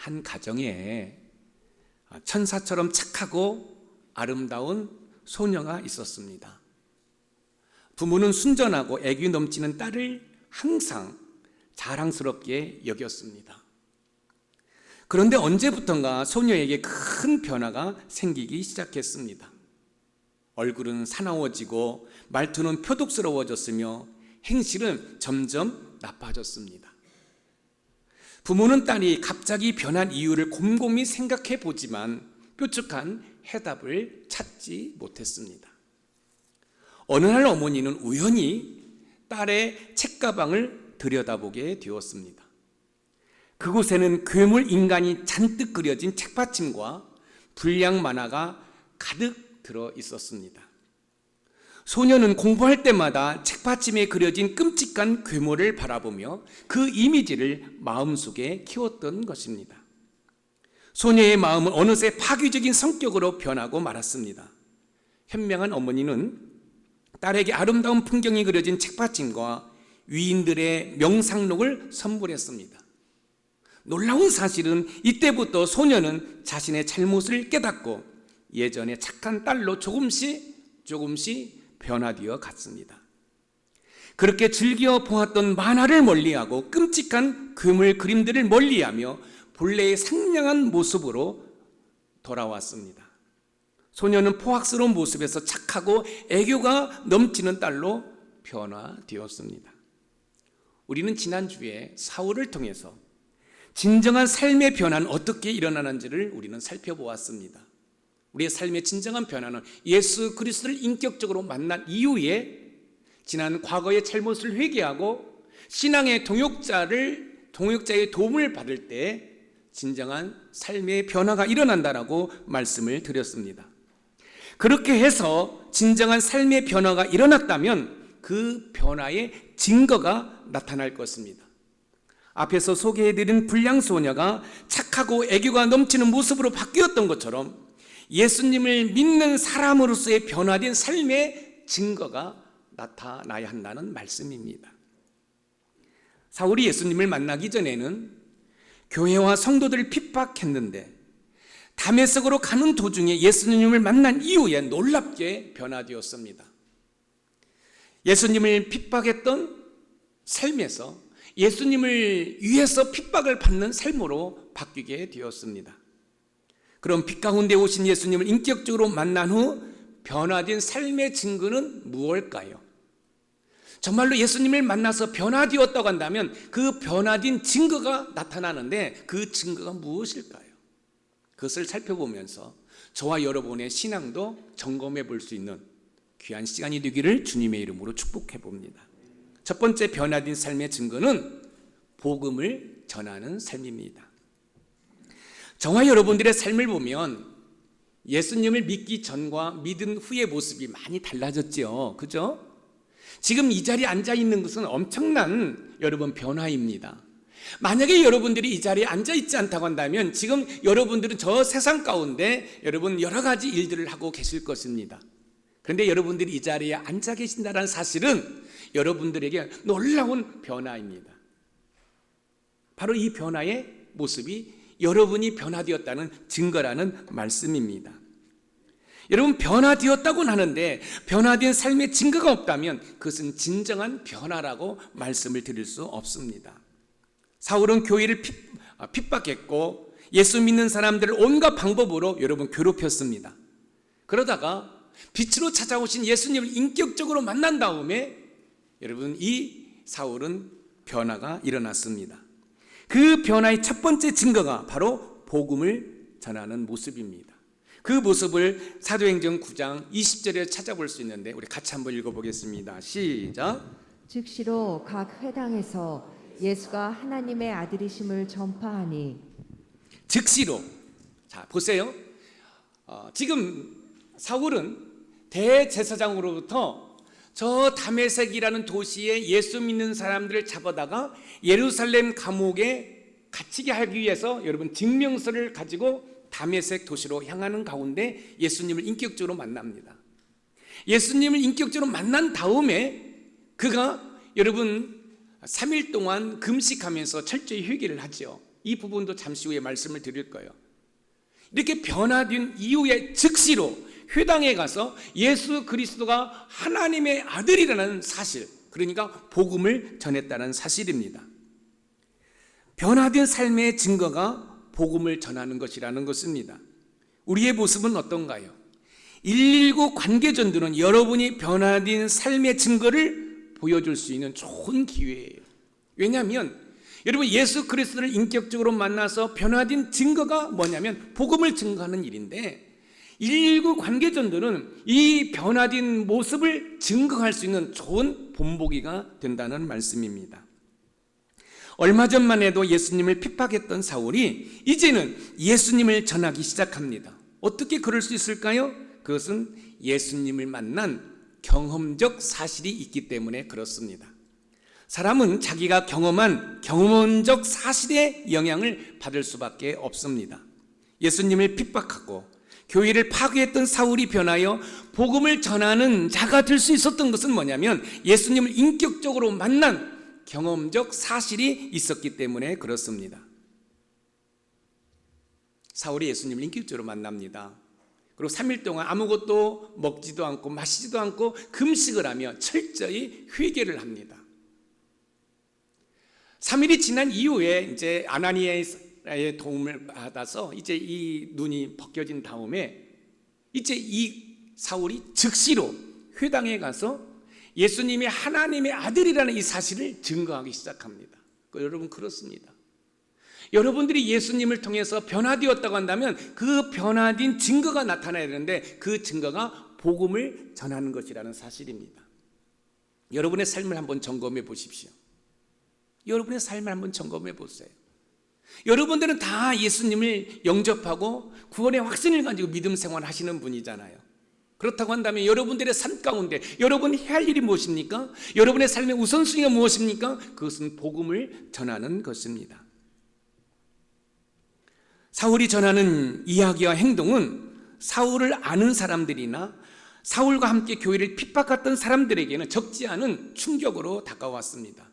한 가정에 천사처럼 착하고 아름다운 소녀가 있었습니다. 부모는 순전하고 애교 넘치는 딸을 항상 자랑스럽게 여겼습니다. 그런데 언제부턴가 소녀에게 큰 변화가 생기기 시작했습니다. 얼굴은 사나워지고 말투는 표독스러워졌으며 행실은 점점 나빠졌습니다. 부모는 딸이 갑자기 변한 이유를 곰곰이 생각해 보지만 뾰족한 해답을 찾지 못했습니다. 어느 날 어머니는 우연히 딸의 책가방을 들여다보게 되었습니다. 그곳에는 괴물 인간이 잔뜩 그려진 책받침과 불량 만화가 가득 들어 있었습니다. 소녀는 공부할 때마다 책받침에 그려진 끔찍한 괴물을 바라보며 그 이미지를 마음속에 키웠던 것입니다. 소녀의 마음은 어느새 파괴적인 성격으로 변하고 말았습니다. 현명한 어머니는 딸에게 아름다운 풍경이 그려진 책받침과 위인들의 명상록을 선물했습니다. 놀라운 사실은 이때부터 소녀는 자신의 잘못을 깨닫고 예전의 착한 딸로 조금씩 변화되어 갔습니다. 그렇게 즐겨 보았던 만화를 멀리하고 끔찍한 괴물 그림들을 멀리하며 본래의 상냥한 모습으로 돌아왔습니다. 소녀는 포악스러운 모습에서 착하고 애교가 넘치는 딸로 변화되었습니다. 우리는 지난주에 사울을 통해서 진정한 삶의 변화는 어떻게 일어나는지를 우리는 살펴보았습니다. 우리의 삶의 진정한 변화는 예수 그리스도를 인격적으로 만난 이후에 지난 과거의 잘못을 회개하고 신앙의 동역자의 도움을 받을 때 진정한 삶의 변화가 일어난다라고 말씀을 드렸습니다. 그렇게 해서 진정한 삶의 변화가 일어났다면 그 변화의 증거가 나타날 것입니다. 앞에서 소개해드린 불량소녀가 착하고 애교가 넘치는 모습으로 바뀌었던 것처럼 예수님을 믿는 사람으로서의 변화된 삶의 증거가 나타나야 한다는 말씀입니다. 사울이 예수님을 만나기 전에는 교회와 성도들을 핍박했는데 다메섹으로 가는 도중에 예수님을 만난 이후에 놀랍게 변화되었습니다. 예수님을 핍박했던 삶에서 예수님을 위해서 핍박을 받는 삶으로 바뀌게 되었습니다. 그럼 빛 가운데 오신 예수님을 인격적으로 만난 후 변화된 삶의 증거는 무엇일까요? 정말로 예수님을 만나서 변화되었다고 한다면 그 변화된 증거가 나타나는데 그 증거가 무엇일까요? 그것을 살펴보면서 저와 여러분의 신앙도 점검해 볼 수 있는 귀한 시간이 되기를 주님의 이름으로 축복해 봅니다. 첫 번째 변화된 삶의 증거는 복음을 전하는 삶입니다. 저와 여러분들의 삶을 보면 예수님을 믿기 전과 믿은 후의 모습이 많이 달라졌죠. 그죠? 지금 이 자리에 앉아 있는 것은 엄청난 여러분 변화입니다. 만약에 여러분들이 이 자리에 앉아 있지 않다고 한다면 지금 여러분들은 저 세상 가운데 여러분 여러 가지 일들을 하고 계실 것입니다. 그런데 여러분들이 이 자리에 앉아 계신다는 사실은 여러분들에게 놀라운 변화입니다. 바로 이 변화의 모습이 여러분이 변화되었다는 증거라는 말씀입니다. 여러분 변화되었다고는 하는데 변화된 삶의 증거가 없다면 그것은 진정한 변화라고 말씀을 드릴 수 없습니다. 사울은 교회를 핍박했고 예수 믿는 사람들을 온갖 방법으로 여러분 괴롭혔습니다. 그러다가 빛으로 찾아오신 예수님을 인격적으로 만난 다음에 여러분 이 사울은 변화가 일어났습니다. 그 변화의 첫 번째 증거가 바로 복음을 전하는 모습입니다. 그 모습을 사도행전 9장 20절에 찾아볼 수 있는데 우리 같이 한번 읽어보겠습니다. 시작. 즉시로 각 회당에서 예수가 하나님의 아들이심을 전파하니. 즉시로. 자 보세요. 지금 사울은 대제사장으로부터 저 다메섹이라는 도시에 예수 믿는 사람들을 잡아다가 예루살렘 감옥에 갇히게 하기 위해서 여러분 증명서를 가지고 다메섹 도시로 향하는 가운데 예수님을 인격적으로 만납니다. 예수님을 인격적으로 만난 다음에 그가 여러분 3일 동안 금식하면서 철저히 회개를 하죠. 이 부분도 잠시 후에 말씀을 드릴 거예요. 이렇게 변화된 이후에 즉시로 회당에 가서 예수 그리스도가 하나님의 아들이라는 사실, 그러니까 복음을 전했다는 사실입니다. 변화된 삶의 증거가 복음을 전하는 것이라는 것입니다. 우리의 모습은 어떤가요? 119 관계전도는 여러분이 변화된 삶의 증거를 보여줄 수 있는 좋은 기회예요. 왜냐하면 여러분 예수 그리스도를 인격적으로 만나서 변화된 증거가 뭐냐면 복음을 증거하는 일인데, 119 관계전도는 이 변화된 모습을 증거할 수 있는 좋은 본보기가 된다는 말씀입니다. 얼마 전만 해도 예수님을 핍박했던 사울이 이제는 예수님을 전하기 시작합니다. 어떻게 그럴 수 있을까요? 그것은 예수님을 만난 경험적 사실이 있기 때문에 그렇습니다. 사람은 자기가 경험한 경험적 사실의 영향을 받을 수밖에 없습니다. 예수님을 핍박하고 교회를 파괴했던 사울이 변하여 복음을 전하는 자가 될 수 있었던 것은 뭐냐면 예수님을 인격적으로 만난 경험적 사실이 있었기 때문에 그렇습니다. 사울이 예수님을 인격적으로 만납니다. 그리고 3일 동안 아무것도 먹지도 않고 마시지도 않고 금식을 하며 철저히 회개를 합니다. 3일이 지난 이후에 이제 아나니아의 도움을 받아서 이제 이 눈이 벗겨진 다음에 이제 이 사울이 즉시로 회당에 가서 예수님이 하나님의 아들이라는 이 사실을 증거하기 시작합니다. 여러분 그렇습니다. 여러분들이 예수님을 통해서 변화되었다고 한다면 그 변화된 증거가 나타나야 되는데 그 증거가 복음을 전하는 것이라는 사실입니다. 여러분의 삶을 한번 점검해 보십시오. 여러분의 삶을 한번 점검해 보세요. 여러분들은 다 예수님을 영접하고 구원의 확신을 가지고 믿음 생활 하시는 분이잖아요. 그렇다고 한다면 여러분들의 삶 가운데 여러분이 해야 할 일이 무엇입니까? 여러분의 삶의 우선순위가 무엇입니까? 그것은 복음을 전하는 것입니다. 사울이 전하는 이야기와 행동은 사울을 아는 사람들이나 사울과 함께 교회를 핍박했던 사람들에게는 적지 않은 충격으로 다가왔습니다.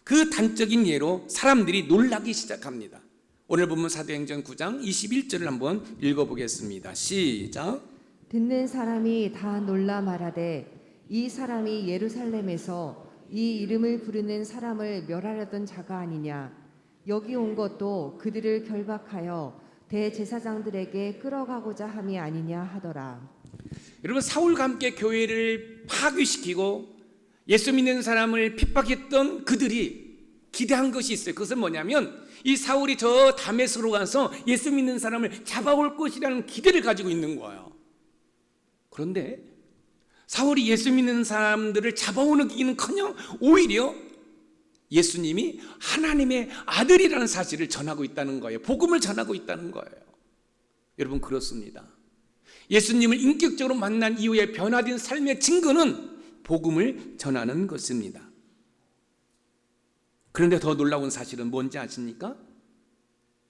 그 단적인 예로 사람들이 놀라기 시작합니다. 오늘 본문 사도행전 9장 21절을 한번 읽어보겠습니다. 시작. 듣는 사람이 다 놀라 말하되 이 사람이 예루살렘에서 이 이름을 부르는 사람을 멸하려던 자가 아니냐. 여기 온 것도 그들을 결박하여 대제사장들에게 끌어가고자 함이 아니냐 하더라. 여러분 사울과 함께 교회를 파괴시키고 예수 믿는 사람을 핍박했던 그들이 기대한 것이 있어요. 그것은 뭐냐면 이 사울이 저 다메섹으로 가서 예수 믿는 사람을 잡아올 것이라는 기대를 가지고 있는 거예요. 그런데 사울이 예수 믿는 사람들을 잡아오기는커녕 오히려 예수님이 하나님의 아들이라는 사실을 전하고 있다는 거예요. 복음을 전하고 있다는 거예요. 여러분 그렇습니다. 예수님을 인격적으로 만난 이후에 변화된 삶의 증거는 복음을 전하는 것입니다. 그런데 더 놀라운 사실은 뭔지 아십니까?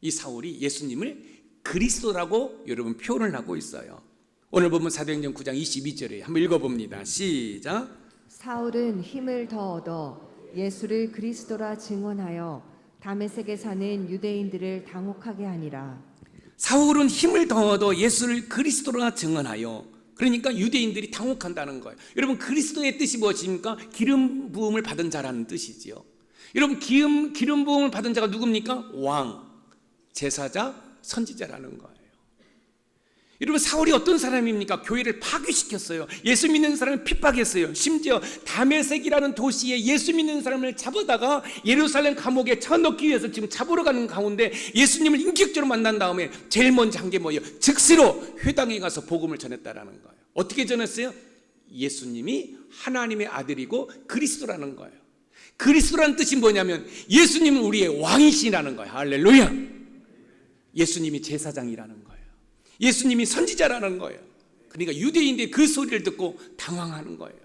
이 사울이 예수님을 그리스도라고 여러분 표현을 하고 있어요. 오늘 보면 사도행전 9장 22절에 한번 읽어봅니다. 시작. 사울은 힘을 더 얻어 예수를 그리스도라 증언하여 다메섹에 사는 유대인들을 당혹하게 하니라. 사울은 힘을 더 얻어 예수를 그리스도라 증언하여, 그러니까 유대인들이 당혹한다는 거예요. 여러분 그리스도의 뜻이 무엇입니까? 기름 부음을 받은 자라는 뜻이지요. 여러분 기름 부음을 받은 자가 누굽니까? 왕, 제사자, 선지자라는 거예요. 여러분 사울이 어떤 사람입니까? 교회를 파괴시켰어요. 예수 믿는 사람을 핍박했어요. 심지어 다메섹이라는 도시에 예수 믿는 사람을 잡아다가 예루살렘 감옥에 쳐넣기 위해서 지금 잡으러 가는 가운데 예수님을 인격적으로 만난 다음에 제일 먼저 한 게 뭐예요? 즉시로 회당에 가서 복음을 전했다라는 거예요. 어떻게 전했어요? 예수님이 하나님의 아들이고 그리스도라는 거예요. 그리스도라는 뜻이 뭐냐면 예수님은 우리의 왕이시라는 거예요. 할렐루야. 예수님이 제사장이라는 거예요. 예수님이 선지자라는 거예요. 그러니까 유대인들이 그 소리를 듣고 당황하는 거예요.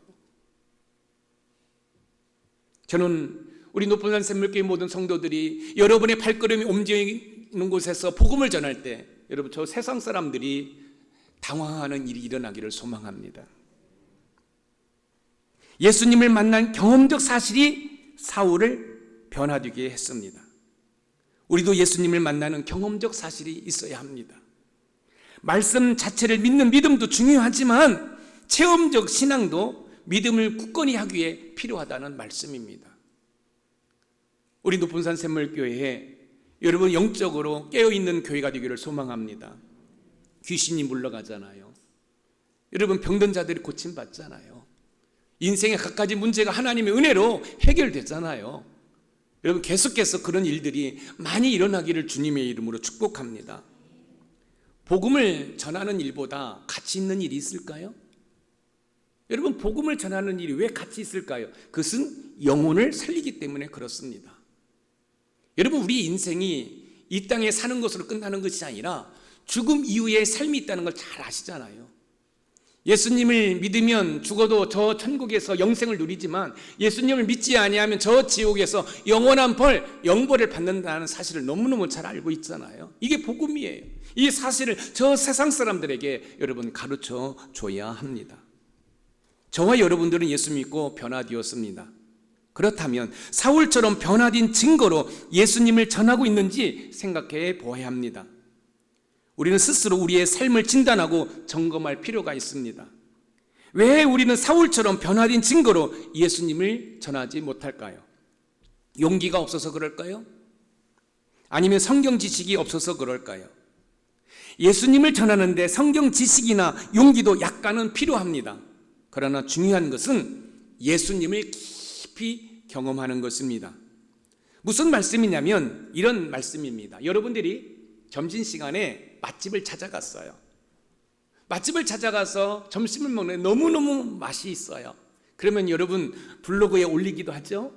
저는 우리 높은 산 샘물교회 모든 성도들이 여러분의 발걸음이 옮겨있는 곳에서 복음을 전할 때 여러분 저 세상 사람들이 당황하는 일이 일어나기를 소망합니다. 예수님을 만난 경험적 사실이 사울을 변화되게 했습니다. 우리도 예수님을 만나는 경험적 사실이 있어야 합니다. 말씀 자체를 믿는 믿음도 중요하지만 체험적 신앙도 믿음을 굳건히 하기 위해 필요하다는 말씀입니다. 우리 높은산 샘물교회에 여러분 영적으로 깨어있는 교회가 되기를 소망합니다. 귀신이 물러가잖아요. 여러분 병든 자들이 고침받잖아요. 인생의 갖가지 문제가 하나님의 은혜로 해결되잖아요. 여러분 계속해서 그런 일들이 많이 일어나기를 주님의 이름으로 축복합니다. 복음을 전하는 일보다 가치 있는 일이 있을까요? 여러분 복음을 전하는 일이 왜 가치 있을까요? 그것은 영혼을 살리기 때문에 그렇습니다. 여러분 우리 인생이 이 땅에 사는 것으로 끝나는 것이 아니라 죽음 이후에 삶이 있다는 걸 잘 아시잖아요. 예수님을 믿으면 죽어도 저 천국에서 영생을 누리지만 예수님을 믿지 아니하면 저 지옥에서 영원한 영벌을 받는다는 사실을 너무너무 잘 알고 있잖아요. 이게 복음이에요. 이 사실을 저 세상 사람들에게 여러분 가르쳐 줘야 합니다. 저와 여러분들은 예수 믿고 변화되었습니다. 그렇다면 사울처럼 변화된 증거로 예수님을 전하고 있는지 생각해 보아야 합니다. 우리는 스스로 우리의 삶을 진단하고 점검할 필요가 있습니다. 왜 우리는 사울처럼 변화된 증거로 예수님을 전하지 못할까요? 용기가 없어서 그럴까요? 아니면 성경 지식이 없어서 그럴까요? 예수님을 전하는데 성경 지식이나 용기도 약간은 필요합니다. 그러나 중요한 것은 예수님을 깊이 경험하는 것입니다. 무슨 말씀이냐면 이런 말씀입니다. 여러분들이 점심시간에 맛집을 찾아갔어요. 맛집을 찾아가서 점심을 먹는데 너무너무 맛이 있어요. 그러면 여러분 블로그에 올리기도 하죠.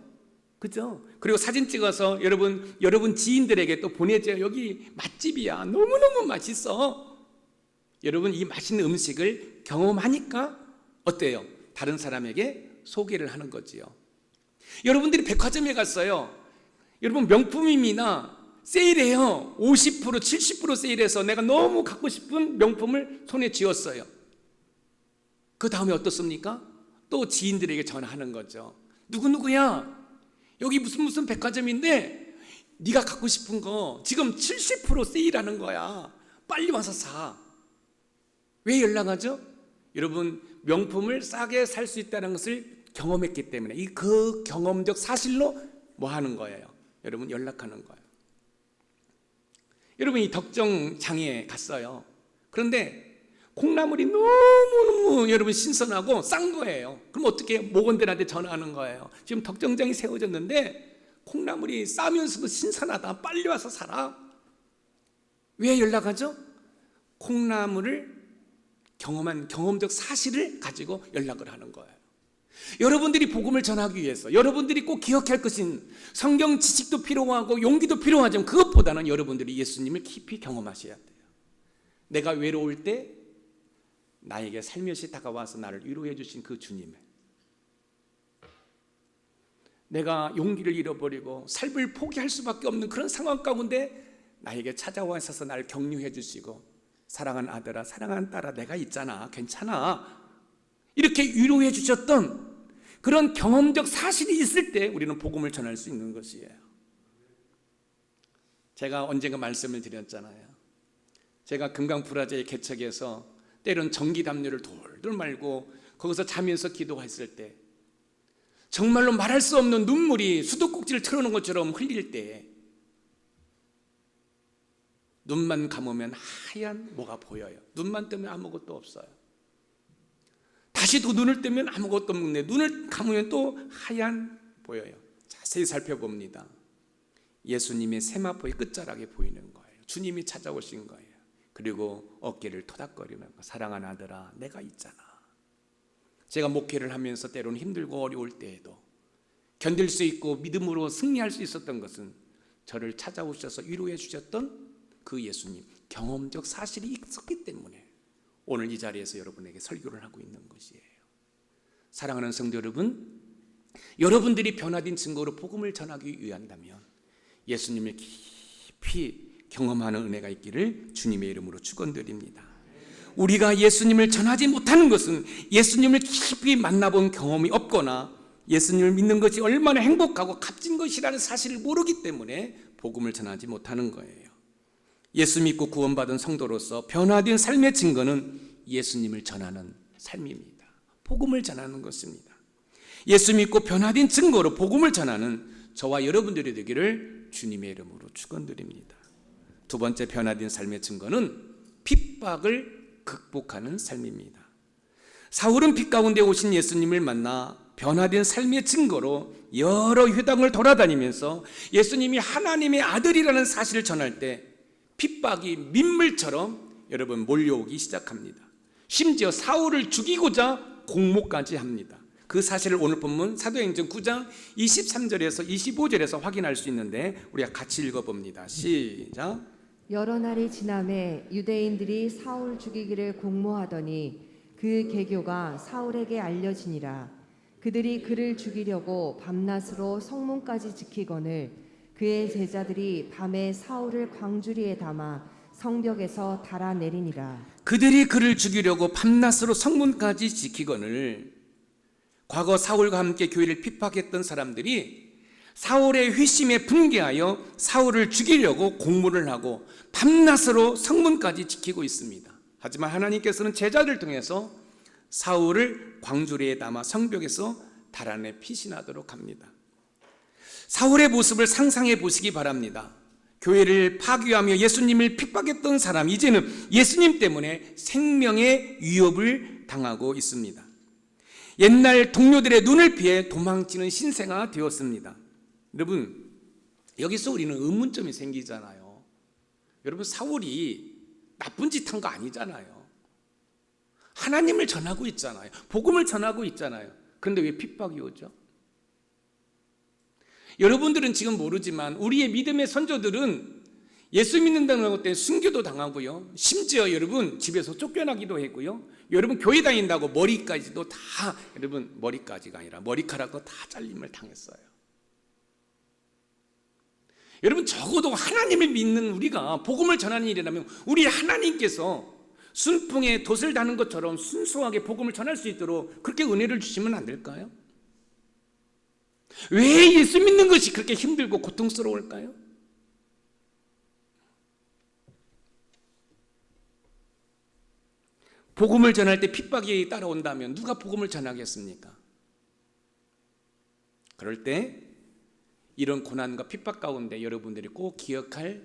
그죠? 그리고 사진 찍어서 여러분 지인들에게 또 보내줘요. 여기 맛집이야. 너무너무 맛있어. 여러분 이 맛있는 음식을 경험하니까 어때요? 다른 사람에게 소개를 하는 거지요. 여러분들이 백화점에 갔어요. 여러분 명품임이나 세일해요. 50%, 70% 세일해서 내가 너무 갖고 싶은 명품을 손에 쥐었어요. 그 다음에 어떻습니까? 또 지인들에게 전화하는 거죠. 누구누구야? 여기 무슨 백화점인데 네가 갖고 싶은 거 지금 70% 세일하는 거야. 빨리 와서 사. 왜 연락하죠? 여러분 명품을 싸게 살 수 있다는 것을 경험했기 때문에 그 경험적 사실로 뭐 하는 거예요? 여러분 연락하는 거예요. 여러분 이 덕정장에 갔어요. 그런데 콩나물이 너무너무 여러분 신선하고 싼 거예요. 그럼 어떻게 목원들한테 전화하는 거예요? 지금 덕정장이 세워졌는데 콩나물이 싸면서도 신선하다. 빨리 와서 사라. 왜 연락하죠? 콩나물을 경험한 경험적 사실을 가지고 연락을 하는 거예요. 여러분들이 복음을 전하기 위해서 여러분들이 꼭 기억할 것은 성경 지식도 필요하고 용기도 필요하지만 그것보다는 여러분들이 예수님을 깊이 경험하셔야 돼요. 내가 외로울 때 나에게 살며시 다가와서 나를 위로해 주신 그 주님을, 내가 용기를 잃어버리고 삶을 포기할 수밖에 없는 그런 상황 가운데 나에게 찾아와서 나를 격려해 주시고 사랑하는 아들아, 사랑하는 딸아, 내가 있잖아, 괜찮아, 이렇게 위로해 주셨던 그런 경험적 사실이 있을 때 우리는 복음을 전할 수 있는 것이에요. 제가 언젠가 말씀을 드렸잖아요. 제가 금강불화제의 개척에서 때론 전기담요를 돌돌 말고 거기서 자면서 기도했을 때 정말로 말할 수 없는 눈물이 수도꼭지를 틀어놓은 것처럼 흘릴 때 눈만 감으면 하얀 뭐가 보여요. 눈만 뜨면 아무것도 없어요. 다시 또 눈을 뜨면 아무것도 없는데 눈을 감으면 또 하얀 보여요. 자세히 살펴봅니다. 예수님의 세마포의 끝자락에 보이는 거예요. 주님이 찾아오신 거예요. 그리고 어깨를 토닥거리면서 사랑하는 아들아, 내가 있잖아. 제가 목회를 하면서 때로는 힘들고 어려울 때에도 견딜 수 있고 믿음으로 승리할 수 있었던 것은 저를 찾아오셔서 위로해 주셨던 그 예수님, 경험적 사실이 있었기 때문에 오늘 이 자리에서 여러분에게 설교를 하고 있는 것이에요. 사랑하는 성도 여러분, 여러분들이 변화된 증거로 복음을 전하기 위한다면 예수님을 깊이 경험하는 은혜가 있기를 주님의 이름으로 축원드립니다. 우리가 예수님을 전하지 못하는 것은 예수님을 깊이 만나본 경험이 없거나 예수님을 믿는 것이 얼마나 행복하고 값진 것이라는 사실을 모르기 때문에 복음을 전하지 못하는 거예요. 예수 믿고 구원받은 성도로서 변화된 삶의 증거는 예수님을 전하는 삶입니다. 복음을 전하는 것입니다. 예수 믿고 변화된 증거로 복음을 전하는 저와 여러분들이 되기를 주님의 이름으로 축원드립니다. 두 번째 변화된 삶의 증거는 핍박을 극복하는 삶입니다. 사울은 빛 가운데 오신 예수님을 만나 변화된 삶의 증거로 여러 회당을 돌아다니면서 예수님이 하나님의 아들이라는 사실을 전할 때 핍박이 민물처럼 여러분 몰려오기 시작합니다. 심지어 사울을 죽이고자 공모까지 합니다. 그 사실을 오늘 본문 사도행전 9장 23절에서 25절에서 확인할 수 있는데 우리가 같이 읽어봅니다. 시작. 여러 날이 지남에 유대인들이 사울 죽이기를 공모하더니 그 계교가 사울에게 알려지니라. 그들이 그를 죽이려고 밤낮으로 성문까지 지키거늘 그의 제자들이 밤에 사울을 광주리에 담아 성벽에서 달아내리니라. 그들이 그를 죽이려고 밤낮으로 성문까지 지키거늘 과거 사울과 함께 교회를 핍박했던 사람들이 사울의 회심에 분개하여 사울을 죽이려고 공모를 하고 밤낮으로 성문까지 지키고 있습니다. 하지만 하나님께서는 제자를 통해서 사울을 광주리에 담아 성벽에서 달아내 피신하도록 합니다. 사울의 모습을 상상해 보시기 바랍니다. 교회를 파괴하며 예수님을 핍박했던 사람, 이제는 예수님 때문에 생명의 위협을 당하고 있습니다. 옛날 동료들의 눈을 피해 도망치는 신세가 되었습니다. 여러분, 여기서 우리는 의문점이 생기잖아요. 여러분, 사울이 나쁜 짓 한 거 아니잖아요. 하나님을 전하고 있잖아요. 복음을 전하고 있잖아요. 그런데 왜 핍박이 오죠? 여러분들은 지금 모르지만 우리의 믿음의 선조들은 예수 믿는다는 것 때문에 순교도 당하고요. 심지어 여러분 집에서 쫓겨나기도 했고요. 여러분 교회 다닌다고 머리까지도 다 여러분 머리까지가 아니라 머리카락도 다 잘림을 당했어요. 여러분 적어도 하나님을 믿는 우리가 복음을 전하는 일이라면 우리 하나님께서 순풍에 돛을 다는 것처럼 순수하게 복음을 전할 수 있도록 그렇게 은혜를 주시면 안 될까요? 왜 예수 믿는 것이 그렇게 힘들고 고통스러울까요? 복음을 전할 때 핍박이 따라온다면 누가 복음을 전하겠습니까? 그럴 때 이런 고난과 핍박 가운데 여러분들이 꼭 기억할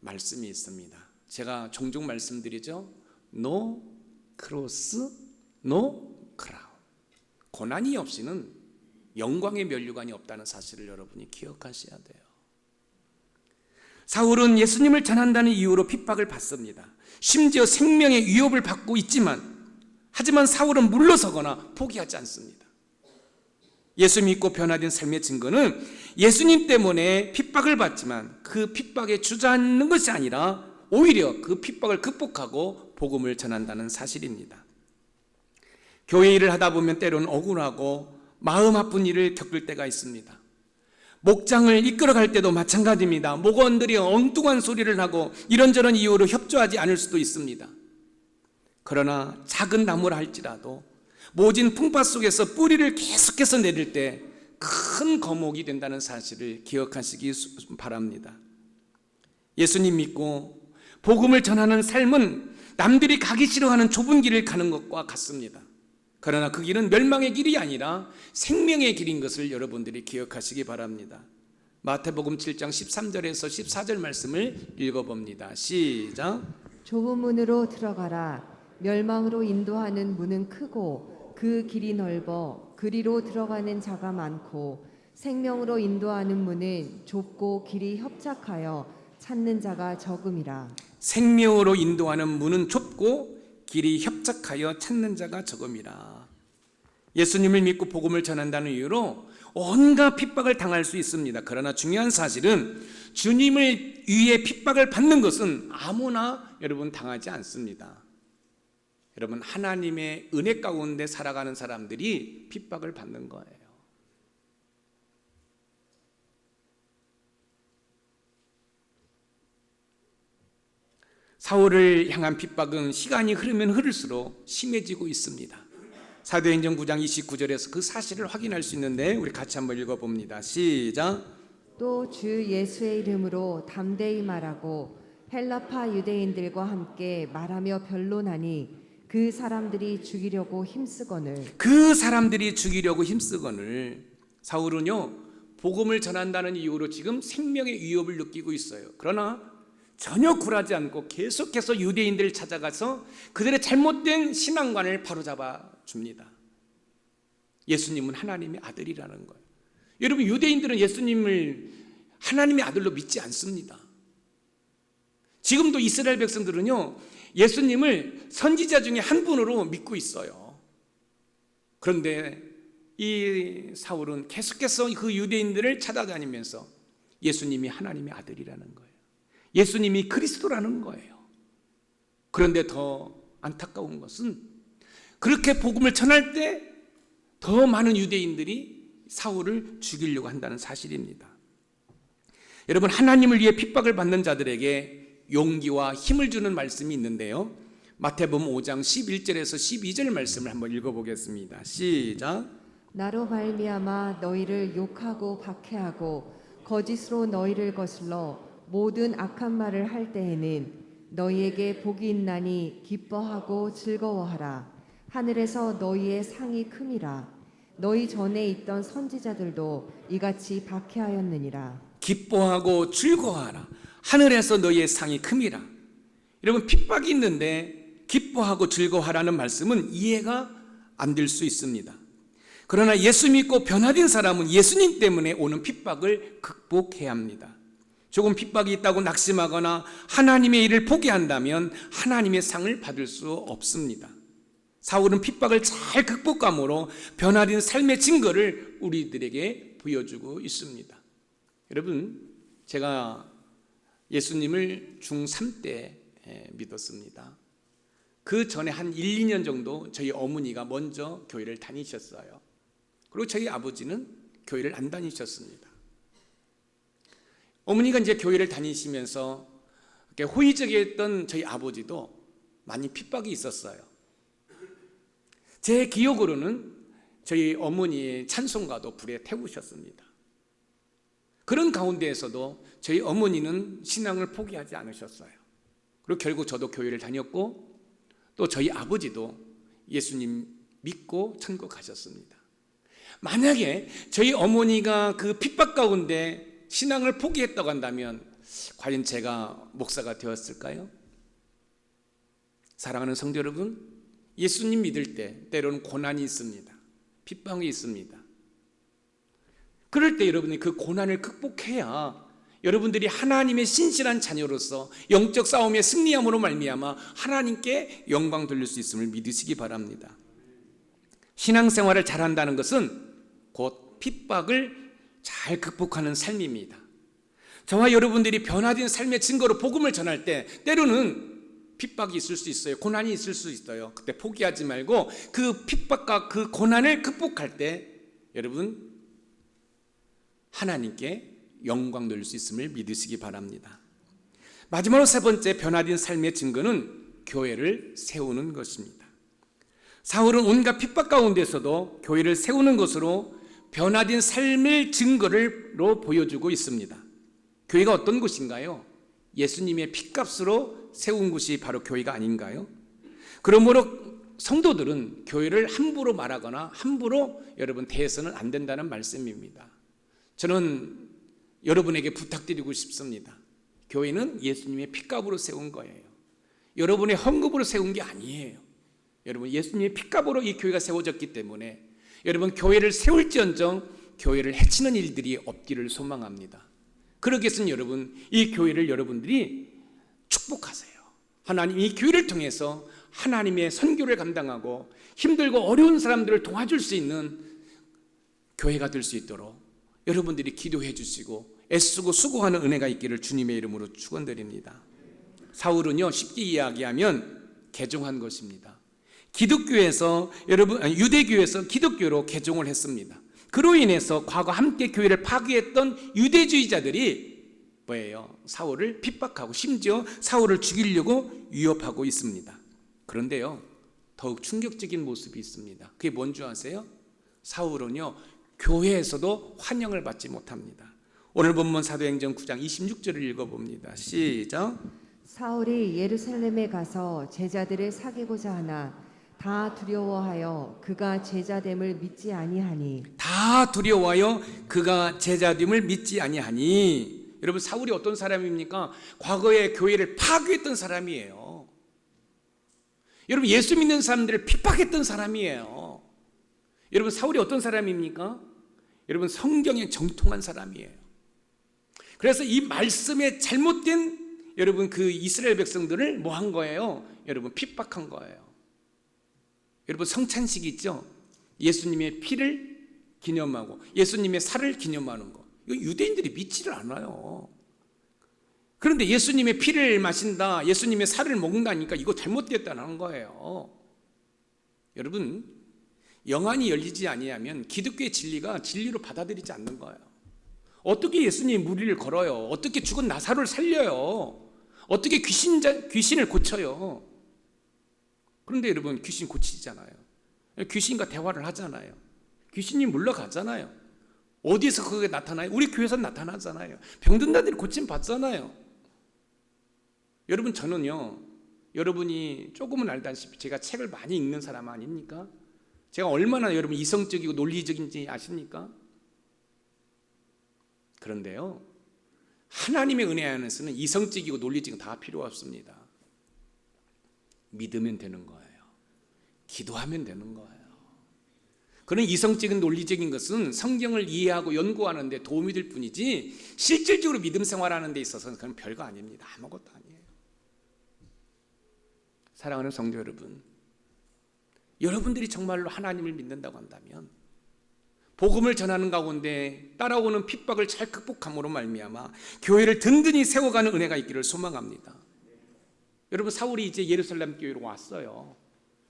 말씀이 있습니다. 제가 종종 말씀드리죠. No cross, no crown. 고난이 없이는 영광의 면류관이 없다는 사실을 여러분이 기억하셔야 돼요. 사울은 예수님을 전한다는 이유로 핍박을 받습니다. 심지어 생명의 위협을 받고 있지만 하지만 사울은 물러서거나 포기하지 않습니다. 예수 믿고 변화된 삶의 증거는 예수님 때문에 핍박을 받지만 그 핍박에 주저앉는 것이 아니라 오히려 그 핍박을 극복하고 복음을 전한다는 사실입니다. 교회 일을 하다 보면 때로는 억울하고 마음 아픈 일을 겪을 때가 있습니다. 목장을 이끌어갈 때도 마찬가지입니다. 목원들이 엉뚱한 소리를 하고 이런저런 이유로 협조하지 않을 수도 있습니다. 그러나 작은 나무라 할지라도 모진 풍파 속에서 뿌리를 계속해서 내릴 때 큰 거목이 된다는 사실을 기억하시기 바랍니다. 예수님 믿고 복음을 전하는 삶은 남들이 가기 싫어하는 좁은 길을 가는 것과 같습니다. 그러나 그 길은 멸망의 길이 아니라 생명의 길인 것을 여러분들이 기억하시기 바랍니다. 마태복음 7장 13절에서 14절 말씀을 읽어봅니다. 시작. 좁은 문으로 들어가라. 멸망으로 인도하는 문은 크고 그 길이 넓어 그리로 들어가는 자가 많고 생명으로 인도하는 문은 좁고 길이 협착하여 찾는 자가 적음이라. 생명으로 인도하는 문은 좁고 길이 협착하여 찾는 자가 적음이라. 예수님을 믿고 복음을 전한다는 이유로 온갖 핍박을 당할 수 있습니다. 그러나 중요한 사실은 주님을 위해 핍박을 받는 것은 아무나 여러분 당하지 않습니다. 여러분 하나님의 은혜 가운데 살아가는 사람들이 핍박을 받는 거예요. 사울을 향한 핍박은 시간이 흐르면 흐를수록 심해지고 있습니다. 사도행전 9장 29절에서 그 사실을 확인할 수 있는데 우리 같이 한번 읽어봅니다. 시작. 또 주 예수의 이름으로 담대히 말하고 헬라파 유대인들과 함께 말하며 변론하니 그 사람들이 죽이려고 힘쓰거늘 사울은요 복음을 전한다는 이유로 지금 생명의 위협을 느끼고 있어요. 그러나 전혀 굴하지 않고 계속해서 유대인들을 찾아가서 그들의 잘못된 신앙관을 바로잡아 줍니다. 예수님은 하나님의 아들이라는 거예요. 여러분, 유대인들은 예수님을 하나님의 아들로 믿지 않습니다. 지금도 이스라엘 백성들은요 예수님을 선지자 중에 한 분으로 믿고 있어요. 그런데 이 사울은 계속해서 그 유대인들을 찾아다니면서 예수님이 하나님의 아들이라는 거예요. 예수님이 그리스도라는 거예요. 그런데 더 안타까운 것은 그렇게 복음을 전할 때 더 많은 유대인들이 사울을 죽이려고 한다는 사실입니다. 여러분, 하나님을 위해 핍박을 받는 자들에게 용기와 힘을 주는 말씀이 있는데요, 마태복음 5장 11절에서 12절 말씀을 한번 읽어보겠습니다. 시작. 나로 말미암아 너희를 욕하고 박해하고 거짓으로 너희를 거슬러 모든 악한 말을 할 때에는 너희에게 복이 있나니 기뻐하고 즐거워하라. 하늘에서 너희의 상이 큼이라. 너희 전에 있던 선지자들도 이같이 박해하였느니라. 기뻐하고 즐거워하라. 하늘에서 너희의 상이 큼이라. 여러분, 핍박이 있는데 기뻐하고 즐거워하라는 말씀은 이해가 안 될 수 있습니다. 그러나 예수 믿고 변화된 사람은 예수님 때문에 오는 핍박을 극복해야 합니다. 조금 핍박이 있다고 낙심하거나 하나님의 일을 포기한다면 하나님의 상을 받을 수 없습니다. 사울은 핍박을 잘 극복함으로 변화된 삶의 증거를 우리들에게 보여주고 있습니다. 여러분, 제가 예수님을 중3 때 믿었습니다. 그 전에 한 1, 2년 정도 저희 어머니가 먼저 교회를 다니셨어요. 그리고 저희 아버지는 교회를 안 다니셨습니다. 어머니가 이제 교회를 다니시면서 호의적이었던 저희 아버지도 많이 핍박이 있었어요. 제 기억으로는 저희 어머니의 찬송가도 불에 태우셨습니다. 그런 가운데에서도 저희 어머니는 신앙을 포기하지 않으셨어요. 그리고 결국 저도 교회를 다녔고 또 저희 아버지도 예수님 믿고 천국 가셨습니다. 만약에 저희 어머니가 그 핍박 가운데 신앙을 포기했다고 한다면 과연 제가 목사가 되었을까요? 사랑하는 성도 여러분, 예수님 믿을 때 때로는 고난이 있습니다. 핍박이 있습니다. 그럴 때 여러분이 그 고난을 극복해야 여러분들이 하나님의 신실한 자녀로서 영적 싸움에 승리함으로 말미암아 하나님께 영광 돌릴 수 있음을 믿으시기 바랍니다. 신앙생활을 잘한다는 것은 곧 핍박을 잘 극복하는 삶입니다. 저와 여러분들이 변화된 삶의 증거로 복음을 전할 때 때로는 핍박이 있을 수 있어요. 고난이 있을 수 있어요. 그때 포기하지 말고 그 핍박과 그 고난을 극복할 때 여러분 하나님께 영광 돌릴 수 있음을 믿으시기 바랍니다. 마지막으로 세 번째 변화된 삶의 증거는 교회를 세우는 것입니다. 사울은 온갖 핍박 가운데서도 교회를 세우는 것으로 변화된 삶의 증거로 보여주고 있습니다. 교회가 어떤 곳인가요? 예수님의 핏값으로 세운 곳이 바로 교회가 아닌가요? 그러므로 성도들은 교회를 함부로 말하거나 함부로 여러분 대해서는 안 된다는 말씀입니다. 저는 여러분에게 부탁드리고 싶습니다. 교회는 예수님의 핏값으로 세운 거예요. 여러분의 헌금으로 세운 게 아니에요. 여러분, 예수님의 핏값으로 이 교회가 세워졌기 때문에 여러분 교회를 세울지언정 교회를 해치는 일들이 없기를 소망합니다. 그러기 위해서는 여러분 이 교회를 여러분들이 축복하세요. 하나님 이 교회를 통해서 하나님의 선교를 감당하고 힘들고 어려운 사람들을 도와줄 수 있는 교회가 될 수 있도록 여러분들이 기도해 주시고 애쓰고 수고하는 은혜가 있기를 주님의 이름으로 축원드립니다. 사울은요 쉽게 이야기하면 개종한 것입니다. 기독교에서 유대교에서 기독교로 개종을 했습니다. 그로 인해서 과거 함께 교회를 파괴했던 유대주의자들이 뭐예요? 사울을 핍박하고 심지어 사울을 죽이려고 위협하고 있습니다. 그런데요 더욱 충격적인 모습이 있습니다. 그게 뭔 줄 아세요? 사울은요 교회에서도 환영을 받지 못합니다. 오늘 본문 사도행전 9장 26절을 읽어봅니다. 시작. 사울이 예루살렘에 가서 제자들을 사귀고자 하나 다 두려워하여 그가 제자됨을 믿지 아니하니. 다 두려워하여 그가 제자됨을 믿지 아니하니. 여러분, 사울이 어떤 사람입니까? 과거에 교회를 파괴했던 사람이에요. 여러분, 예수 믿는 사람들을 핍박했던 사람이에요. 여러분, 사울이 어떤 사람입니까? 여러분, 성경에 정통한 사람이에요. 그래서 이 말씀에 잘못된 여러분 그 이스라엘 백성들을 뭐 한 거예요? 여러분, 핍박한 거예요. 여러분, 성찬식이 있죠? 예수님의 피를 기념하고 예수님의 살을 기념하는 거. 이거 유대인들이 믿지를 않아요. 그런데 예수님의 피를 마신다, 예수님의 살을 먹는다니까 이거 잘못됐다는 거예요. 여러분, 영안이 열리지 아니하면 기독교의 진리가 진리로 받아들이지 않는 거예요. 어떻게 예수님이 무리를 걸어요? 어떻게 죽은 나사로를 살려요? 어떻게 귀신을 고쳐요? 그런데 여러분, 귀신 고치잖아요. 귀신과 대화를 하잖아요. 귀신이 물러가잖아요. 어디서 그게 나타나요? 우리 교회에서 나타나잖아요. 병든 자들이 고침 받잖아요. 여러분, 저는요, 여러분이 조금은 알다시피 제가 책을 많이 읽는 사람 아닙니까? 제가 얼마나 여러분 이성적이고 논리적인지 아십니까? 그런데요, 하나님의 은혜 안에서는 이성적이고 논리적인 다 필요 없습니다. 믿으면 되는 거예요. 기도하면 되는 거예요. 그런 이성적인 논리적인 것은 성경을 이해하고 연구하는 데 도움이 될 뿐이지 실질적으로 믿음 생활하는 데 있어서는 그건 별거 아닙니다. 아무것도 아니에요. 사랑하는 성도 여러분, 여러분들이 정말로 하나님을 믿는다고 한다면 복음을 전하는 가운데 따라오는 핍박을 잘 극복함으로 말미암아 교회를 든든히 세워가는 은혜가 있기를 소망합니다. 여러분, 사울이 이제 예루살렘 교회로 왔어요.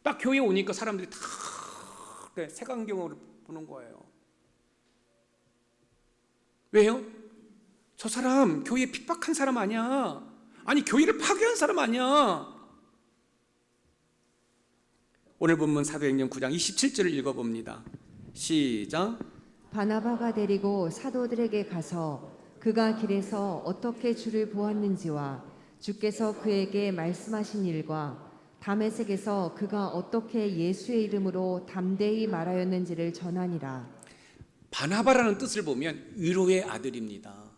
딱 교회에 오니까 사람들이 다 색안경으로 보는 거예요. 왜요? 저 사람 교회 핍박한 사람 아니야. 아니, 교회를 파괴한 사람 아니야. 오늘 본문 사도행전 9장 27절을 읽어봅니다. 시작. 바나바가 데리고 사도들에게 가서 그가 길에서 어떻게 주를 보았는지와 주께서 그에게 말씀하신 일과 다메섹에서 그가 어떻게 예수의 이름으로 담대히 말하였는지를 전하니라. 바나바라는 뜻을 보면 위로의 아들입니다.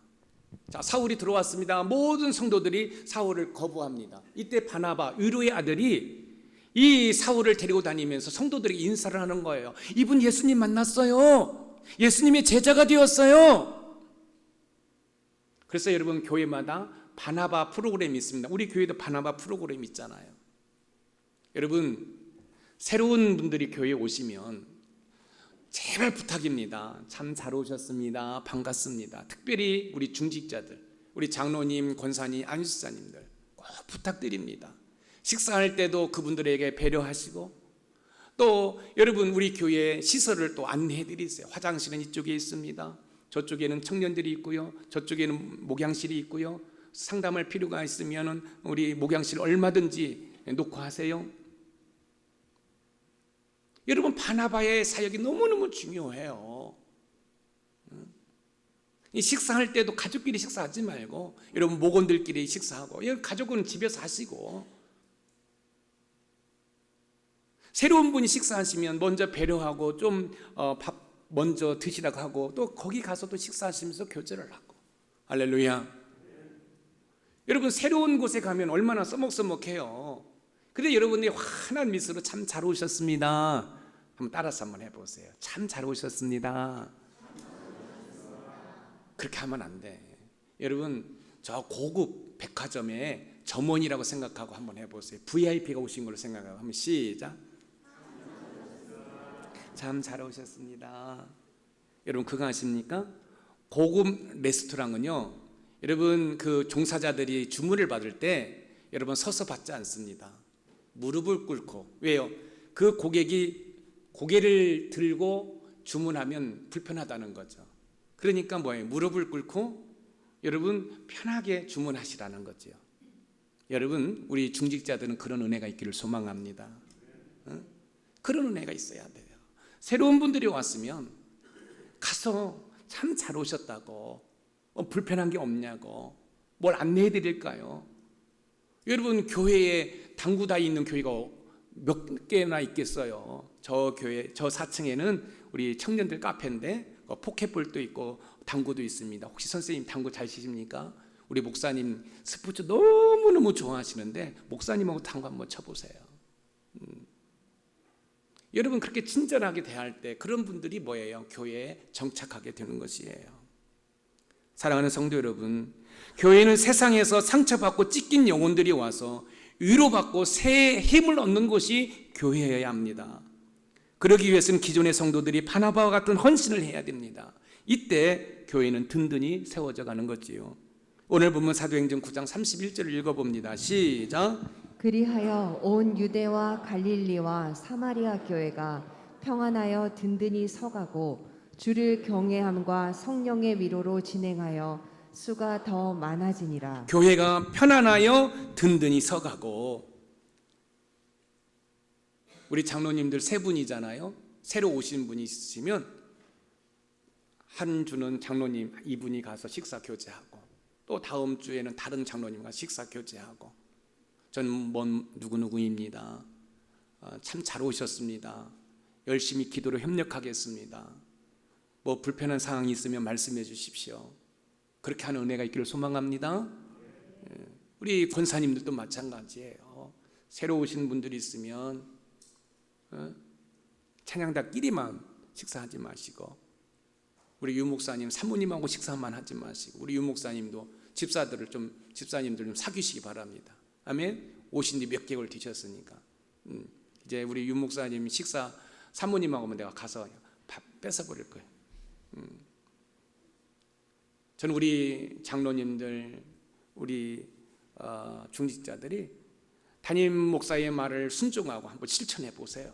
자, 사울이 들어왔습니다. 모든 성도들이 사울을 거부합니다. 이때 바나바, 위로의 아들이 이 사울을 데리고 다니면서 성도들에게 인사를 하는 거예요. 이분 예수님 만났어요. 예수님의 제자가 되었어요. 그래서 여러분, 교회마다 바나바 프로그램이 있습니다. 우리 교회도 바나바 프로그램이 있잖아요. 여러분, 새로운 분들이 교회에 오시면 제발 부탁입니다. 참 잘 오셨습니다. 반갑습니다. 특별히 우리 중직자들, 우리 장로님, 권사님, 안수사님들 꼭 부탁드립니다. 식사할 때도 그분들에게 배려하시고, 또 여러분, 우리 교회 시설을 또 안내해 드리세요. 화장실은 이쪽에 있습니다. 저쪽에는 청년들이 있고요. 저쪽에는 목양실이 있고요. 상담할 필요가 있으면 우리 목양실 얼마든지 놓고 하세요. 여러분, 바나바의 사역이 너무너무 중요해요. 이 식사할 때도 가족끼리 식사하지 말고 여러분 목원들끼리 식사하고, 가족은 집에서 하시고, 새로운 분이 식사하시면 먼저 배려하고 좀 밥 먼저 드시라고 하고, 또 거기 가서 또 식사하시면서 교제를 하고. 할렐루야. 여러분, 새로운 곳에 가면 얼마나 써먹써먹해요. 근데 여러분들이 환한 미소로 참 잘 오셨습니다. 한번 따라서 한번 해보세요. 참 잘 오셨습니다. 그렇게 하면 안 돼. 여러분, 저 고급 백화점의 점원이라고 생각하고 한번 해보세요. VIP가 오신 걸로 생각하고 한번 시작. 참 잘 오셨습니다. 여러분, 그거 아십니까? 고급 레스토랑은요, 여러분 그 종사자들이 주문을 받을 때 여러분 서서 받지 않습니다. 무릎을 꿇고. 왜요? 그 고객이 고개를 들고 주문하면 불편하다는 거죠. 그러니까 뭐예요? 무릎을 꿇고 여러분 편하게 주문하시라는 거죠. 여러분, 우리 중직자들은 그런 은혜가 있기를 소망합니다. 그런 은혜가 있어야 돼요. 새로운 분들이 왔으면 가서 참 잘 오셨다고, 불편한 게 없냐고. 뭘 안내해 드릴까요? 여러분, 교회에 당구다이 있는 교회가 몇 개나 있겠어요. 저 교회, 저 4층에는 우리 청년들 카페인데 포켓볼도 있고 당구도 있습니다. 혹시 선생님 당구 잘 치십니까? 우리 목사님 스포츠 너무너무 좋아하시는데 목사님하고 당구 한번 쳐보세요. 여러분, 그렇게 친절하게 대할 때 그런 분들이 뭐예요? 교회에 정착하게 되는 것이에요. 사랑하는 성도 여러분, 교회는 세상에서 상처받고 찢긴 영혼들이 와서 위로받고 새 힘을 얻는 곳이 교회여야 합니다. 그러기 위해서는 기존의 성도들이 바나바와 같은 헌신을 해야 됩니다. 이때 교회는 든든히 세워져 가는 거지요. 오늘 본문 사도행전 9장 31절을 읽어봅니다. 시작. 그리하여 온 유대와 갈릴리와 사마리아 교회가 평안하여 든든히 서가고 주를 경외함과 성령의 위로로 진행하여 수가 더 많아지니라. 교회가 편안하여 든든히 서가고, 우리 장로님들 세 분이잖아요. 새로 오신 분이 있으시면 한 주는 장로님 이분이 가서 식사 교제하고, 또 다음 주에는 다른 장로님과 식사 교제하고, 저는 뭔 누구누구입니다. 참 잘 오셨습니다. 열심히 기도로 협력하겠습니다. 뭐 불편한 상황이 있으면 말씀해 주십시오. 그렇게 하는 은혜가 있기를 소망합니다. 우리 권사님들도 마찬가지예요. 새로 오신 분들이 있으면 찬양단끼리만 식사하지 마시고, 우리 유목사님 사모님하고 식사만 하지 마시고, 우리 유목사님도 집사님들 좀 사귀시기 바랍니다. 아멘. 오신 지 몇 개월 되셨으니까 이제 우리 유목사님 식사 사모님하고만 내가 가서 밥 뺏어버릴 거예요. 저는 우리 장로님들, 우리 중직자들이 담임 목사의 말을 순종하고 한번 실천해 보세요.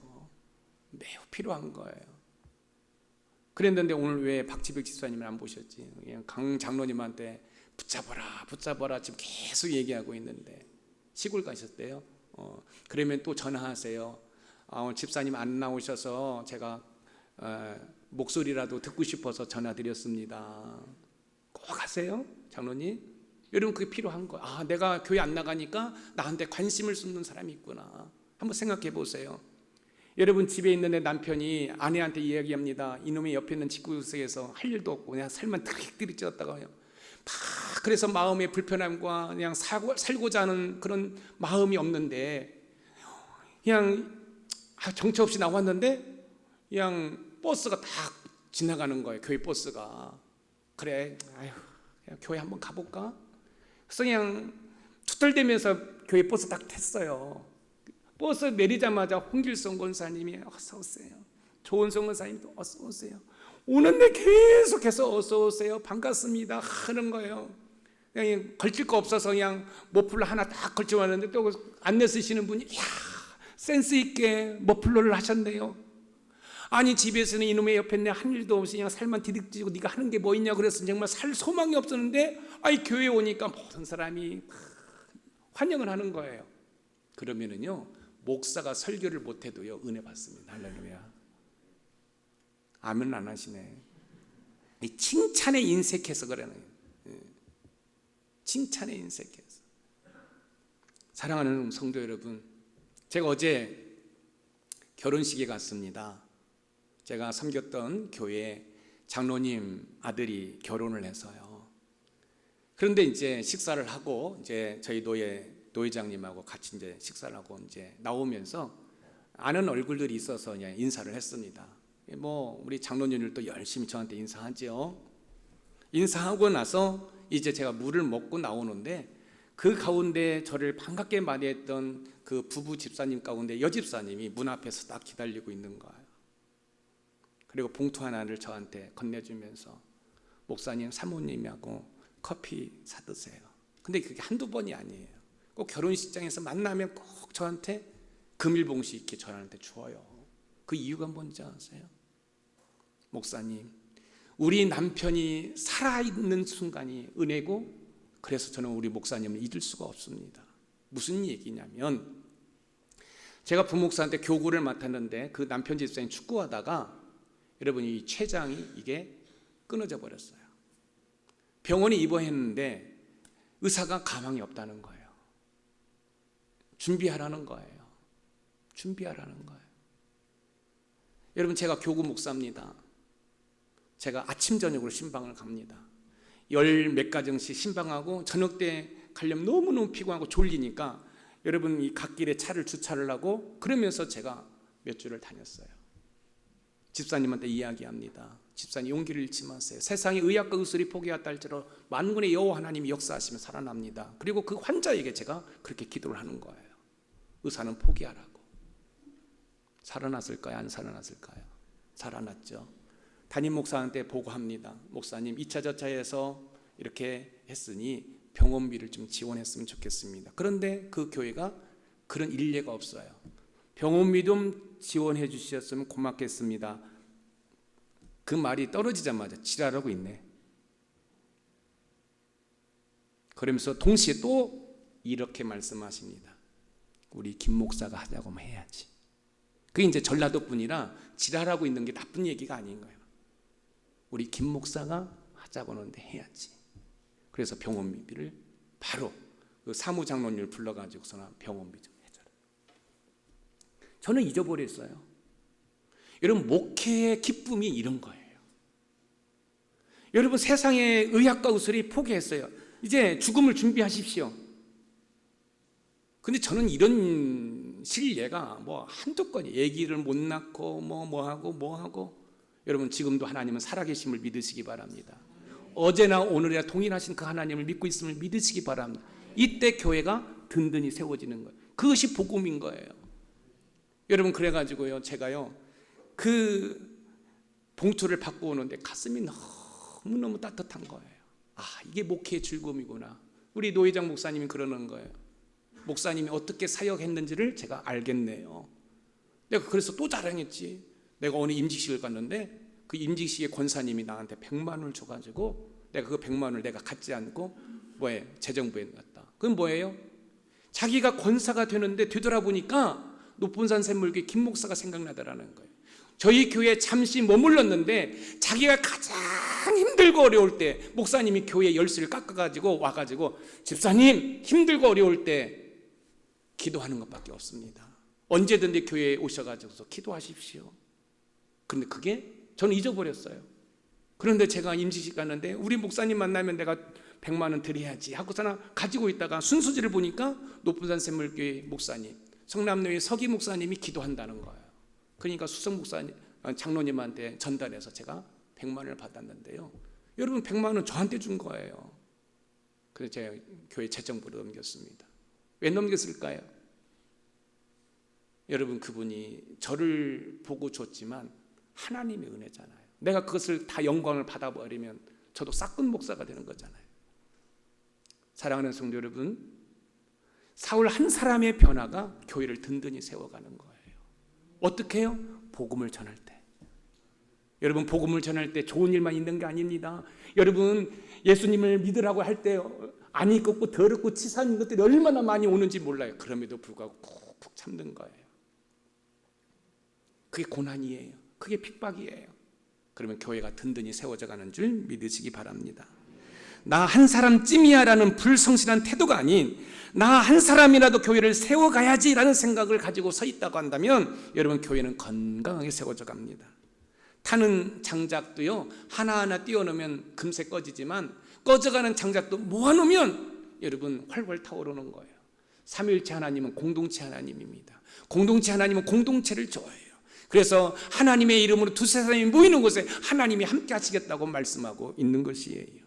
매우 필요한 거예요. 그랬는데 오늘 왜 박지백 집사님을 안 보셨지? 그냥 강 장로님한테 붙잡아라 지금 계속 얘기하고 있는데, 시골 가셨대요. 그러면 또 전화하세요. 오늘 집사님 안 나오셔서 제가 목소리라도 듣고 싶어서 전화드렸습니다. 꼭 하세요, 장로님. 여러분, 그게 필요한 거예요. 내가 교회 안 나가니까 나한테 관심을 쏟는 사람이 있구나. 한번 생각해 보세요. 여러분, 집에 있는 내 남편이 아내한테 이야기합니다. 이놈의 옆에 있는 집구석에서 할 일도 없고 그냥 살만 들이찌었다가요. 그래서 마음의 불편함과 그냥 살고자 하는 그런 마음이 없는데, 그냥 정처 없이 나왔는데 그냥 버스가 딱 지나가는 거예요. 교회 버스가. 그래, 그냥 교회 한번 가볼까? 그래서 그냥 투덜대면서 교회 버스 딱 탔어요. 버스 내리자마자 홍길성 권사님이 어서 오세요. 조은성 권사님도 어서 오세요. 오는데 계속해서 어서 오세요, 반갑습니다 하는 거예요. 그냥 걸칠 거 없어서 그냥 머플러 하나 딱 걸쳐 왔는데, 또 안내 쓰시는 분이 이야, 센스 있게 머플러를 하셨네요. 아니, 집에서는 이놈의 옆에 내 한 일도 없이 그냥 살만 디득지고 네가 하는 게 뭐 있냐 그래서 정말 살 소망이 없었는데, 교회 오니까 모든 사람이 환영을 하는 거예요. 그러면은요, 목사가 설교를 못해도요 은혜 받습니다. 할렐루야. 아멘 안 하시네. 칭찬에 인색해서 그러는 거예요. 칭찬에 인색해서. 사랑하는 성도 여러분, 제가 어제 결혼식에 갔습니다. 제가 섬겼던 교회 장로님 아들이 결혼을 해서요. 그런데 이제 식사를 하고 이제 저희 노회장님하고 같이 이제 식사를 하고 이제 나오면서 아는 얼굴들이 있어서 그냥 인사를 했습니다. 뭐 우리 장로님들도 열심히 저한테 인사하죠. 인사하고 나서 이제 제가 물을 먹고 나오는데, 그 가운데 저를 반갑게 맞이했던 그 부부 집사님 가운데 여집사님이 문 앞에서 딱 기다리고 있는 거예요. 그리고 봉투 하나를 저한테 건네주면서 목사님 사모님하고 커피 사드세요. 근데 그게 한두 번이 아니에요. 꼭 결혼식장에서 만나면 꼭 저한테 금일봉시 이렇게 저한테 주어요. 그 이유가 뭔지 아세요? 목사님, 우리 남편이 살아있는 순간이 은혜고, 그래서 저는 우리 목사님을 잊을 수가 없습니다. 무슨 얘기냐면, 제가 부목사한테 교구를 맡았는데 그 남편 집사님 축구하다가 여러분 이 췌장이 이게 끊어져 버렸어요. 병원에 입원했는데 의사가 가망이 없다는 거예요. 준비하라는 거예요. 준비하라는 거예요. 여러분, 제가 교구 목사입니다. 제가 아침 저녁으로 신방을 갑니다. 열 몇 가정씩 신방하고 저녁 때 가려면 너무너무 피곤하고 졸리니까 여러분, 이 갓길에 차를 주차를 하고 그러면서 제가 몇 주를 다녔어요. 집사님한테 이야기합니다. 집사님, 용기를 잃지 마세요. 세상에 의학과 의술이 포기했다 할지라도 만군의 여호와 하나님이 역사하시면 살아납니다. 그리고 그 환자에게 제가 그렇게 기도를 하는 거예요. 의사는 포기하라고. 살아났을까요? 안 살아났을까요? 살아났죠. 담임 목사한테 보고합니다. 목사님, 2차 저차에서 이렇게 했으니 병원비를 좀 지원했으면 좋겠습니다. 그런데 그 교회가 그런 일례가 없어요. 병원비 좀 지원해 주셨으면 고맙겠습니다. 그 말이 떨어지자마자 지랄하고 있네. 그러면서 동시에 또 이렇게 말씀하십니다. 우리 김 목사가 하자고 하면 해야지. 그게 이제 전라도 분이라 지랄하고 있는 게 나쁜 얘기가 아닌 거예요. 우리 김 목사가 하자고 하는데 해야지. 그래서 병원비를 바로 그 사무장로님을 불러가지고서는 병원비 좀 해줘라. 저는 잊어버렸어요. 여러분, 목회의 기쁨이 이런 거예요. 여러분, 세상의 의학과 의술이 포기했어요. 이제 죽음을 준비하십시오. 근데 저는 이런 실례가 뭐 한두 건이, 아기를 못 낳고 뭐 하고 여러분, 지금도 하나님은 살아계심을 믿으시기 바랍니다. 어제나 오늘이나 동일하신 그 하나님을 믿고 있음을 믿으시기 바랍니다. 이때 교회가 든든히 세워지는 거예요. 그것이 복음인 거예요. 여러분, 그래가지고요, 제가요 그 봉투를 받고 오는데 가슴이 너무너무 따뜻한 거예요. 아, 이게 목회의 즐거움이구나. 우리 노회장 목사님이 그러는 거예요. 목사님이 어떻게 사역했는지를 제가 알겠네요. 내가 그래서 또 자랑했지. 내가 어느 임직식을 갔는데 그 임직식의 권사님이 나한테 100만 원을 줘가지고 내가 그 100만 원을 내가 갖지 않고 재정부에 넣었다. 그건 뭐예요? 자기가 권사가 되는데 되돌아보니까 높은산 샘물교회 김 목사가 생각나더라는 거예요. 저희 교회에 잠시 머물렀는데 자기가 가장 힘들고 어려울 때 목사님이 교회 열쇠를 깎아가지고 와가지고, 집사님, 힘들고 어려울 때 기도하는 것밖에 없습니다. 언제든지 교회에 오셔가지고 기도하십시오. 그런데 그게 저는 잊어버렸어요. 그런데 제가 임시식 갔는데 우리 목사님 만나면 내가 100만 원 드려야지 하고서는 가지고 있다가 순서지를 보니까 높은산 샘물교회 목사님, 성남로의 서기 목사님이 기도한다는 거예요. 그러니까 수석 목사님, 장로님한테 전달해서 제가 100만 원을 받았는데요. 여러분, 100만 원 저한테 준 거예요. 그래서 제가 교회 재정부로 넘겼습니다. 왜 넘겼을까요? 여러분, 그분이 저를 보고 줬지만 하나님의 은혜잖아요. 내가 그것을 다 영광을 받아버리면 저도 싹군 목사가 되는 거잖아요. 사랑하는 성도 여러분, 사울 한 사람의 변화가 교회를 든든히 세워가는 거예요. 어떻게 해요? 복음을 전할 때. 여러분, 복음을 전할 때 좋은 일만 있는 게 아닙니다. 여러분, 예수님을 믿으라고 할 때 안이 꺾고 더럽고 치사한 것들이 얼마나 많이 오는지 몰라요. 그럼에도 불구하고 쿡쿡 참는 거예요. 그게 고난이에요. 그게 핍박이에요. 그러면 교회가 든든히 세워져 가는 줄 믿으시기 바랍니다. 나 한 사람쯤이야라는 불성실한 태도가 아닌 나 한 사람이라도 교회를 세워가야지라는 생각을 가지고 서 있다고 한다면 여러분, 교회는 건강하게 세워져 갑니다. 타는 장작도요, 하나하나 띄워놓으면 금세 꺼지지만 꺼져가는 장작도 모아놓으면 여러분 활활 타오르는 거예요. 삼위일체 하나님은 공동체 하나님입니다. 공동체 하나님은 공동체를 좋아해요. 그래서 하나님의 이름으로 두세 사람이 모이는 곳에 하나님이 함께 하시겠다고 말씀하고 있는 것이에요.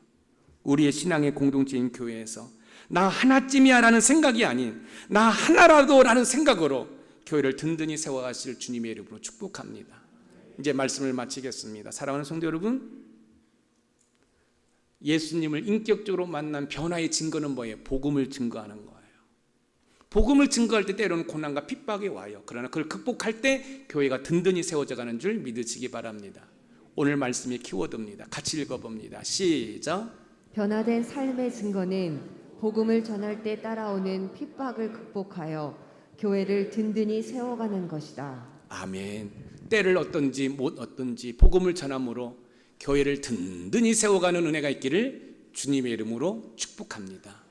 우리의 신앙의 공동체인 교회에서 나 하나쯤이야 라는 생각이 아닌 나 하나라도 라는 생각으로 교회를 든든히 세워가실 주님의 이름으로 축복합니다. 이제 말씀을 마치겠습니다. 사랑하는 성도 여러분, 예수님을 인격적으로 만난 변화의 증거는 뭐예요? 복음을 증거하는 거예요. 복음을 증거할 때 때로는 고난과 핍박이 와요. 그러나 그걸 극복할 때 교회가 든든히 세워져 가는 줄 믿으시기 바랍니다. 오늘 말씀의 키워드입니다. 같이 읽어봅니다. 시작. 변화된 삶의 증거는 복음을 전할 때 따라오는 핍박을 극복하여 교회를 든든히 세워가는 것이다. 아멘. 때를 얻든지 못 얻든지 복음을 전함으로 교회를 든든히 세워가는 은혜가 있기를 주님의 이름으로 축복합니다.